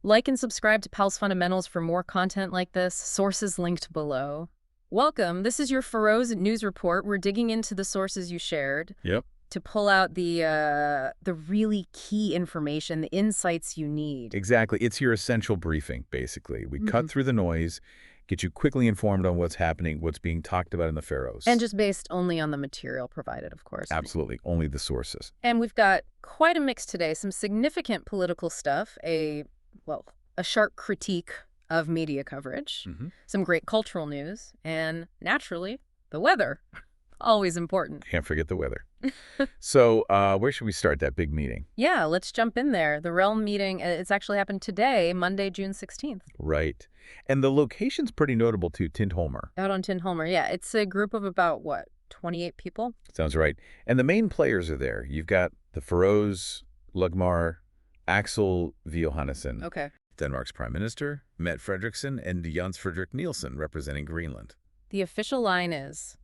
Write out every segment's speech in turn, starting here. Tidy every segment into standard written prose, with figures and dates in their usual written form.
Like and subscribe to PalsFundamentals for more content like this, sources linked below. Welcome, this is your Faroese news report. We're digging into the sources you shared Yep. to pull out the really key information, the insights you need. Exactly. It's your essential briefing, basically. We cut through the noise, get you quickly informed on what's happening, what's being talked about in the Faroes. And just based only on the material provided, of course. Absolutely. Only the sources. And we've got quite a mix today, some significant political stuff, a sharp critique of media coverage, some great cultural news, and naturally, the weather. Always important. Can't forget the weather. So where should we start that big meeting? Yeah, let's jump in there. The Realm meeting, it's actually happened today, Monday, June 16th. Right. And the location's pretty notable, too, Tindhólmur. Out on Tindhólmur, yeah. It's a group of about, 28 people? Sounds right. And the main players are there. You've got the Faroes, Lugmar, Axel V. Johannesson. Okay. Denmark's Prime Minister, Mette Frederiksen, and Jens Fredrik Nielsen representing Greenland. The official line is,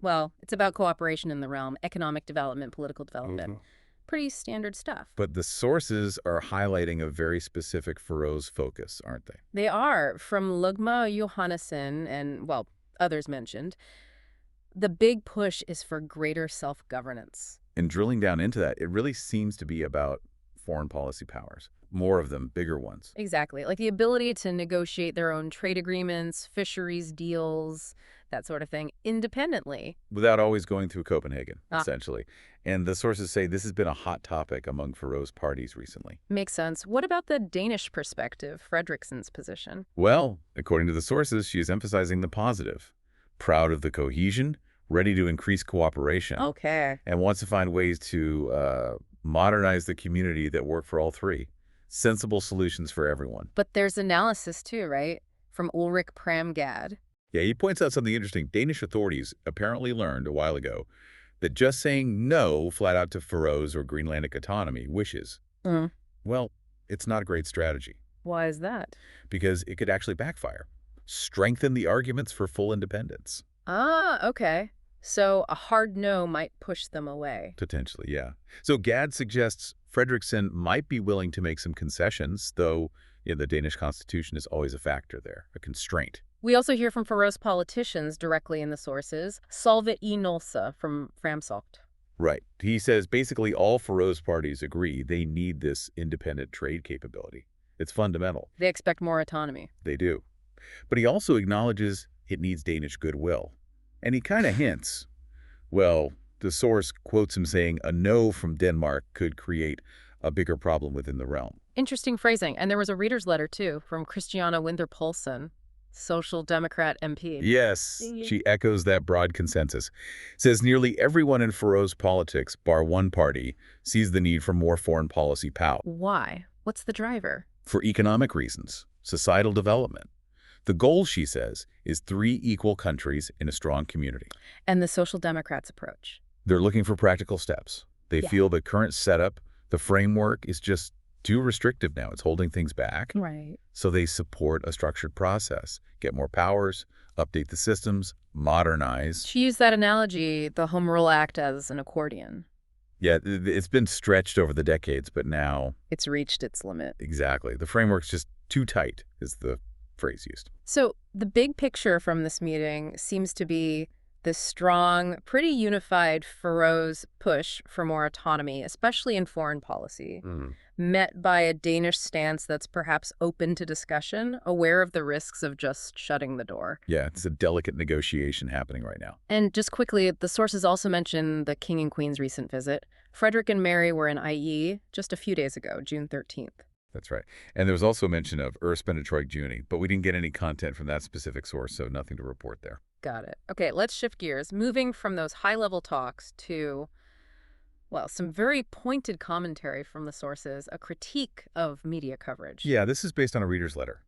it's about cooperation in the realm, economic development, political development. Pretty standard stuff. But the sources are highlighting a very specific Faroes focus, aren't they? They are. From Lugma Johannesson and, others mentioned, the big push is for greater self-governance. And drilling down into that, it really seems to be about foreign policy powers. More of them, bigger ones. Exactly. Like the ability to negotiate their own trade agreements, fisheries deals, that sort of thing, independently. Without always going through Copenhagen, essentially. And the sources say this has been a hot topic among Faroes parties recently. Makes sense. What about the Danish perspective, Fredriksen's position? Well, according to the sources, she is emphasizing the positive. Proud of the cohesion, ready to increase cooperation. Okay. And wants to find ways to modernize the community that work for all three. Sensible solutions for everyone. But there's analysis too, right? From Ulrik Pramgad. Yeah, he points out something interesting. Danish authorities apparently learned a while ago that just saying no flat out to Faroes or Greenlandic autonomy wishes, well, it's not a great strategy. Why is that? Because it could actually backfire. Strengthen the arguments for full independence. Ah, okay. So a hard no might push them away. Potentially, yeah. So Gad suggests Fredriksen might be willing to make some concessions, though the Danish constitution is always a factor there, a constraint. We also hear from Faroese politicians directly in the sources. Solvit E. Nolsa from Framsoft. Right. He says basically all Faroese parties agree they need this independent trade capability. It's fundamental. They expect more autonomy. They do. But he also acknowledges it needs Danish goodwill. And he kind of hints, the source quotes him saying a no from Denmark could create a bigger problem within the realm. Interesting phrasing. And there was a reader's letter, too, from Christiana Winther Poulsen, Social Democrat MP. Yes, she echoes that broad consensus. Says nearly everyone in Faroese politics, bar one party, sees the need for more foreign policy power. Why? What's the driver? For economic reasons, societal development. The goal, she says, is 3 equal countries in a strong community. And the Social Democrats' approach? They're looking for practical steps. They feel the current setup, the framework, is just too restrictive now. It's holding things back. Right. So they support a structured process, get more powers, update the systems, modernize. She used that analogy, the Home Rule Act, as an accordion. Yeah, it's been stretched over the decades, but now it's reached its limit. Exactly. The framework's just too tight, is the phrase used. So the big picture from this meeting seems to be this strong, pretty unified Faroes push for more autonomy, especially in foreign policy, met by a Danish stance that's perhaps open to discussion, aware of the risks of just shutting the door. Yeah, it's a delicate negotiation happening right now. And just quickly, the sources also mention the King and Queen's recent visit. Frederick and Mary were in IE just a few days ago, June 13th. That's right. And there was also mention of Urspendetroig Juni, but we didn't get any content from that specific source, so nothing to report there. Got it. Okay, let's shift gears, moving from those high-level talks to, some very pointed commentary from the sources, a critique of media coverage. Yeah, this is based on a reader's letter.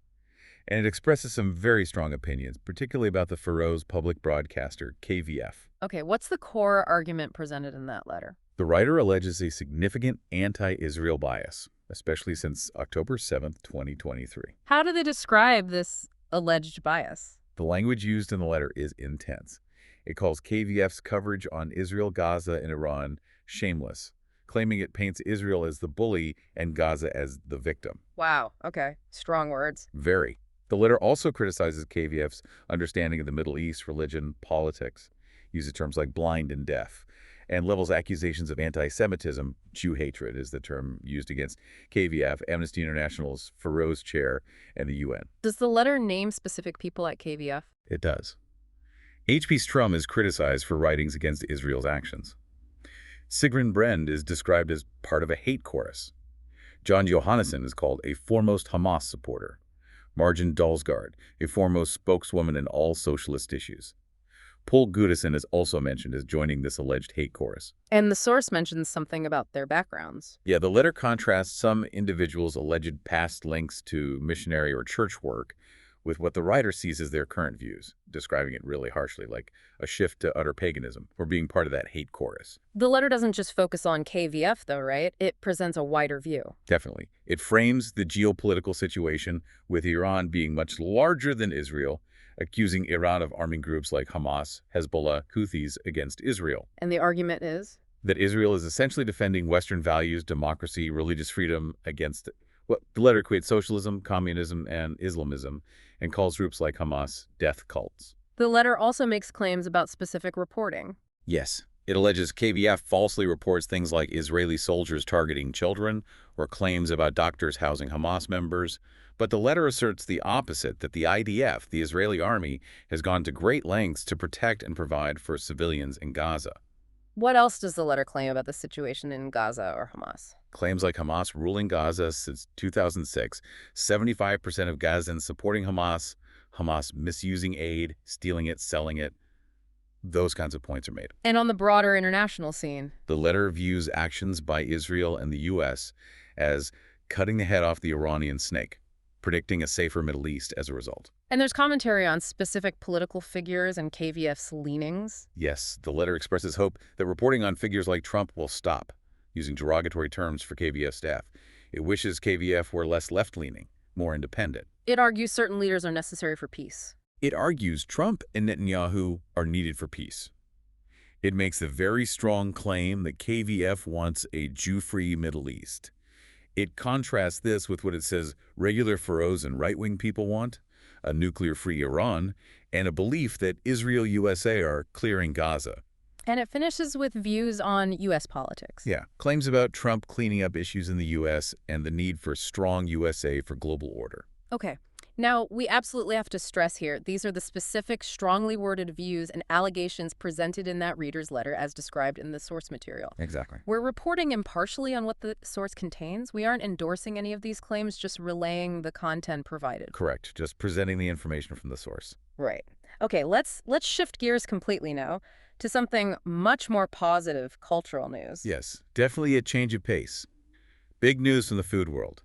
And it expresses some very strong opinions, particularly about the Faroes public broadcaster, KVF. Okay, what's the core argument presented in that letter? The writer alleges a significant anti-Israel bias, especially since October 7th, 2023. How do they describe this alleged bias? The language used in the letter is intense. It calls KVF's coverage on Israel, Gaza, and Iran shameless, claiming it paints Israel as the bully and Gaza as the victim. Wow, okay. Strong words. Very. The letter also criticizes KVF's understanding of the Middle East, religion, politics, uses terms like blind and deaf, and levels accusations of anti-Semitism, Jew hatred is the term used against KVF, Amnesty International's Faroese chair, and the UN. Does the letter name specific people at KVF? It does. H.P. Strum is criticized for writings against Israel's actions. Sigrun Brend is described as part of a hate chorus. John Johannesson is called a foremost Hamas supporter. Margin Dalsgaard, a foremost spokeswoman in all socialist issues. Paul Gudesen is also mentioned as joining this alleged hate chorus. And the source mentions something about their backgrounds. Yeah, the letter contrasts some individuals' alleged past links to missionary or church work with what the writer sees as their current views, describing it really harshly, like a shift to utter paganism or being part of that hate chorus. The letter doesn't just focus on KVF, though, right? It presents a wider view. Definitely. It frames the geopolitical situation with Iran being much larger than Israel, accusing Iran of arming groups like Hamas, Hezbollah, Houthis against Israel. And the argument is? That Israel is essentially defending Western values, democracy, religious freedom against what the letter equates socialism, communism, and Islamism, and calls groups like Hamas death cults. The letter also makes claims about specific reporting. Yes. It alleges KVF falsely reports things like Israeli soldiers targeting children or claims about doctors housing Hamas members. But the letter asserts the opposite, that the IDF, the Israeli army, has gone to great lengths to protect and provide for civilians in Gaza. What else does the letter claim about the situation in Gaza or Hamas? Claims like Hamas ruling Gaza since 2006, 75% of Gazans supporting Hamas, Hamas misusing aid, stealing it, selling it. Those kinds of points are made. And on the broader international scene? The letter views actions by Israel and the U.S. as cutting the head off the Iranian snake, predicting a safer Middle East as a result. And there's commentary on specific political figures and KVF's leanings? Yes, the letter expresses hope that reporting on figures like Trump will stop, using derogatory terms for KVF staff. It wishes KVF were less left-leaning, more independent. It argues certain leaders are necessary for peace. It argues Trump and Netanyahu are needed for peace. It makes a very strong claim that KVF wants a Jew-free Middle East. It contrasts this with what it says regular Faroes and right-wing people want, a nuclear-free Iran, and a belief that Israel USA are clearing Gaza. And it finishes with views on U.S. politics. Yeah, claims about Trump cleaning up issues in the U.S. and the need for strong USA for global order. Okay. Now, we absolutely have to stress here, these are the specific, strongly worded views and allegations presented in that reader's letter as described in the source material. Exactly. We're reporting impartially on what the source contains. We aren't endorsing any of these claims, just relaying the content provided. Correct. Just presenting the information from the source. Right. Okay, let's shift gears completely now to something much more positive, cultural news. Yes, definitely a change of pace. Big news from the food world.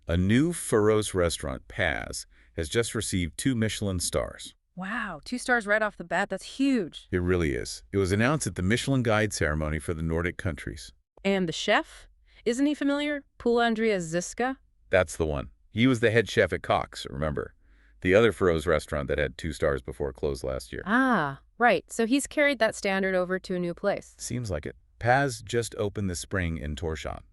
A new Faroese restaurant, Paz, has just received 2 Michelin stars. Wow, 2 stars right off the bat. That's huge. It really is. It was announced at the Michelin Guide ceremony for the Nordic countries. And the chef? Isn't he familiar? Pula Andreas Ziska? That's the one. He was the head chef at Cox, remember? The other Faroese restaurant that had 2 stars before it closed last year. Ah, right. So he's carried that standard over to a new place. Seems like it. Paz just opened this spring in Tórshavn.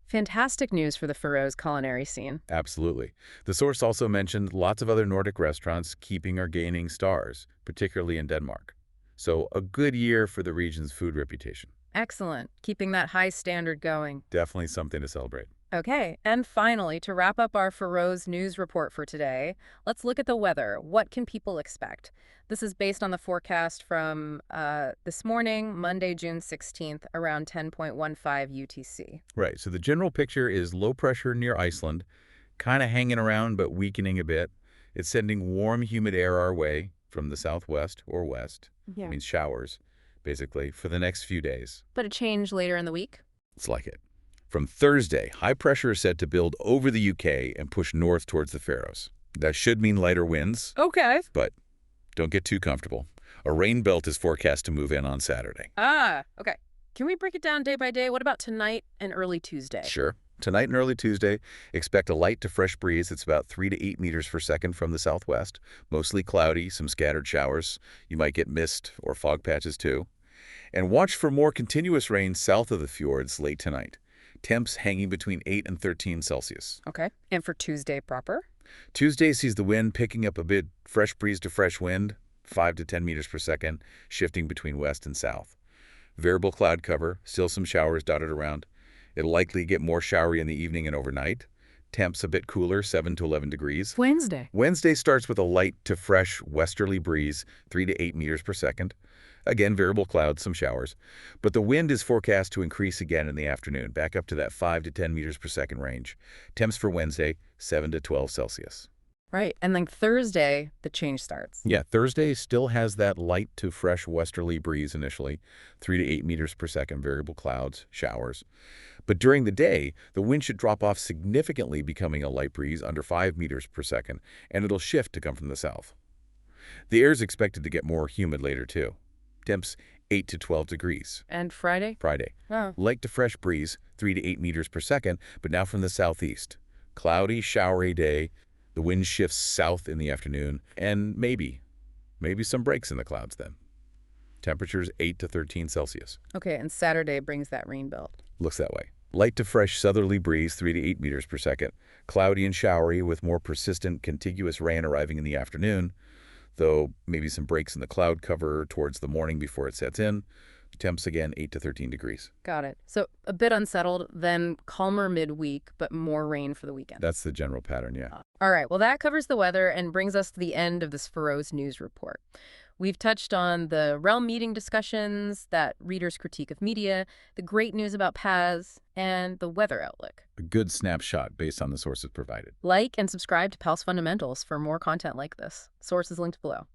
Fantastic news for the Faroes culinary scene. Absolutely. The source also mentioned lots of other Nordic restaurants keeping or gaining stars, particularly in Denmark. So a good year for the region's food reputation. Excellent. Keeping that high standard going. Definitely something to celebrate. Okay, and finally, to wrap up our Faroes news report for today, let's look at the weather. What can people expect? This is based on the forecast from this morning, Monday, June 16th, around 10:15 UTC. Right, so the general picture is low pressure near Iceland, kind of hanging around but weakening a bit. It's sending warm, humid air our way from the southwest or west. Yeah. It means showers, basically, for the next few days. But a change later in the week? It's like it. From Thursday, high pressure is set to build over the UK and push north towards the Faroes. That should mean lighter winds. Okay. But don't get too comfortable. A rain belt is forecast to move in on Saturday. Ah, okay. Can we break it down day by day? What about tonight and early Tuesday? Sure. Tonight and early Tuesday, expect a light to fresh breeze. It's about 3 to 8 meters per second from the southwest. Mostly cloudy, some scattered showers. You might get mist or fog patches too. And watch for more continuous rain south of the fjords late tonight. Temps hanging between 8 and 13 Celsius. Okay. And for Tuesday proper? Tuesday sees the wind picking up a bit, fresh breeze to fresh wind, 5 to 10 meters per second, shifting between west and south. Variable cloud cover, still some showers dotted around. It'll likely get more showery in the evening and overnight. Temps a bit cooler, 7 to 11 degrees. Wednesday starts with a light to fresh westerly breeze, 3 to 8 meters per second. Again, variable clouds, some showers. But the wind is forecast to increase again in the afternoon, back up to that 5 to 10 meters per second range. Temps for Wednesday, 7 to 12 Celsius. Right. And then Thursday, the change starts. Yeah, Thursday still has that light to fresh westerly breeze initially, 3 to 8 meters per second, variable clouds, showers. But during the day, the wind should drop off significantly, becoming a light breeze under 5 meters per second, and it'll shift to come from the south. The air is expected to get more humid later, too. Temps 8 to 12 degrees. And Friday? Oh. Light to fresh breeze, 3 to 8 meters per second, but now from the southeast. Cloudy, showery day. The wind shifts south in the afternoon, and maybe some breaks in the clouds then. Temperatures 8 to 13 Celsius. Okay, and Saturday brings that rain belt. Looks that way. Light to fresh southerly breeze, 3 to 8 meters per second. Cloudy and showery with more persistent, contiguous rain arriving in the afternoon, though maybe some breaks in the cloud cover towards the morning before it sets in. Temps again, 8 to 13 degrees. Got it. So a bit unsettled, then calmer midweek, but more rain for the weekend. That's the general pattern, yeah. All right. Well, that covers the weather and brings us to the end of this Faroese news report. We've touched on the Realm meeting discussions, that reader's critique of media, the great news about PAS, and the weather outlook. A good snapshot based on the sources provided. Like and subscribe to PalsFundamentals for more content like this. Sources linked below.